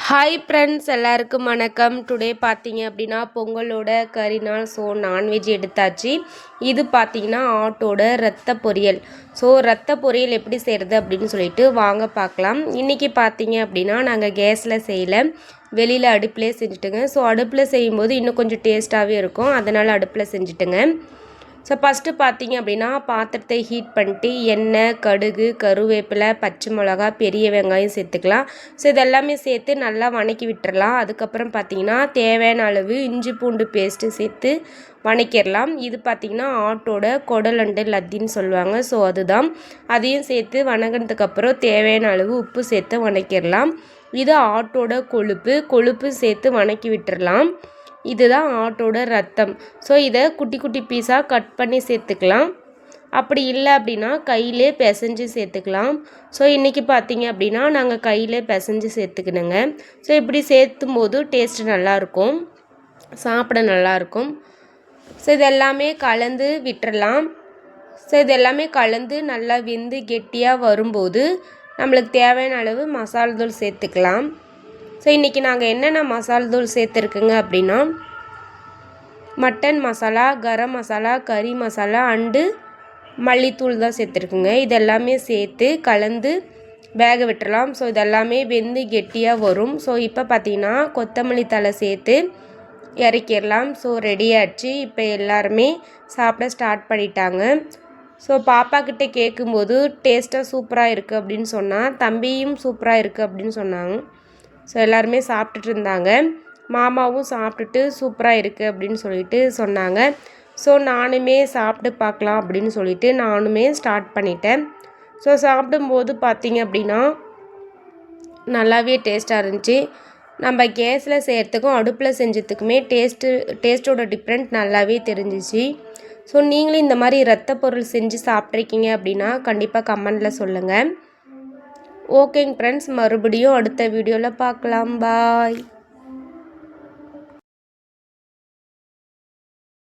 Hi friends, எல்லாருக்கும் வணக்கம். Today பார்த்தீங்க அப்படின்னா பொங்கலோட கறி நாள். ஸோ நான்வெஜ் எடுத்தாச்சு. இது பார்த்தீங்கன்னா ஆட்டோட ரத்த பொரியல். ஸோ ரத்த பொரியல் எப்படி செய்கிறது அப்படின்னு சொல்லிட்டு வாங்க பார்க்கலாம். இன்றைக்கி பார்த்தீங்க அப்படின்னா நாங்கள் கேஸில் செய்யலை, வெளியில் அடுப்பிலே செஞ்சுட்டுங்க. ஸோ அடுப்பில் செய்யும்போது இன்னும் கொஞ்சம் டேஸ்ட்டாகவே இருக்கும், அதனால் அடுப்பில் செஞ்சுட்டுங்க. ஸோ ஃபஸ்ட்டு பார்த்தீங்க அப்படின்னா பாத்திரத்தை ஹீட் பண்ணிட்டு எண்ணெய், கடுகு, கருவேப்பிலை, பச்சை மிளகா, பெரிய வெங்காயம் சேர்த்துக்கலாம். ஸோ இதெல்லாமே சேர்த்து நல்லா வணக்கி விட்டுறலாம். அதுக்கப்புறம் பார்த்தீங்கன்னா தேவையான அளவு இஞ்சி பூண்டு பேஸ்ட்டு சேர்த்து வணக்கிடலாம். இது பார்த்திங்கன்னா ஆட்டோட குடலண்டு லத்தின்னு சொல்லுவாங்க. ஸோ அதுதான், அதையும் சேர்த்து வணங்கினதுக்கப்புறம் தேவையான அளவு உப்பு சேர்த்து வணக்கிடலாம். இது ஆட்டோட கொழுப்பு சேர்த்து வணக்கி விட்டுறலாம். இதுதான் ஆட்டோட ரத்தம். ஸோ இதை குட்டி குட்டி பீஸாக கட் பண்ணி சேர்த்துக்கலாம். அப்படி இல்லை அப்படின்னா கையிலே பிசைஞ்சு சேர்த்துக்கலாம். ஸோ இன்றைக்கி பார்த்தீங்க அப்படின்னா நாங்கள் கையிலே பிசைஞ்சு சேர்த்துக்கணுங்க. ஸோ இப்படி சேர்த்தும் போது டேஸ்ட்டு நல்லாயிருக்கும், சாப்பிட நல்லாயிருக்கும். ஸோ இதெல்லாமே கலந்து விட்டுறலாம். ஸோ இதெல்லாமே கலந்து நல்லா வெந்து கெட்டியாக வரும்போது நம்மளுக்கு தேவையான அளவு மசாலா தூள் சேர்த்துக்கலாம். ஸோ இன்றைக்கி நாங்கள் என்னென்ன மசாலா தூள் சேர்த்துருக்குங்க அப்படின்னா மட்டன் மசாலா, கரம் மசாலா, கறி மசாலா அண்டு மல்லித்தூள் தான் சேர்த்துருக்குங்க. இதெல்லாமே சேர்த்து கலந்து வேக விட்டுறலாம். ஸோ இதெல்லாமே வெந்து கெட்டியாக வரும். ஸோ இப்போ பார்த்திங்கன்னா கொத்தமல்லி தழை சேர்த்து இறக்கிடலாம். ஸோ ரெடி ஆகிடுச்சு. இப்போ எல்லாருமே சாப்பிட ஸ்டார்ட் பண்ணிட்டாங்க. ஸோ பாப்பாக்கிட்ட கேட்கும்போது டேஸ்ட்டாக சூப்பராக இருக்குது அப்படின்னு சொன்னால், தம்பியும் சூப்பராக இருக்குது அப்படின்னு சொன்னாங்க. ஸோ எல்லாருமே சாப்பிட்டுட்டு இருந்தாங்க. மாமாவும் சாப்பிட்டுட்டு சூப்பராக இருக்குது அப்படின்னு சொல்லிட்டு சொன்னாங்க. ஸோ நானுமே சாப்பிட்டு பார்க்கலாம் அப்படின்னு சொல்லிட்டு நானுமே ஸ்டார்ட் பண்ணிட்டேன். ஸோ சாப்பிடும்போது பார்த்திங்க அப்படின்னா நல்லாவே டேஸ்ட்டாக இருந்துச்சு. நம்ம கேஸில் செய்கிறதுக்கும் அடுப்பில் செஞ்சதுக்குமே டேஸ்ட்டோட டிஃப்ரெண்ட் நல்லாவே தெரிஞ்சிச்சு. ஸோ நீங்களும் இந்த மாதிரி ரத்த பொருள் செஞ்சு சாப்பிட்ருக்கீங்க அப்படின்னா கண்டிப்பாக கமெண்டில் சொல்லுங்கள். ஓகேங்க ஃப்ரெண்ட்ஸ், மறுபடியும் அடுத்த வீடியோவில் பார்க்கலாம். பாய்.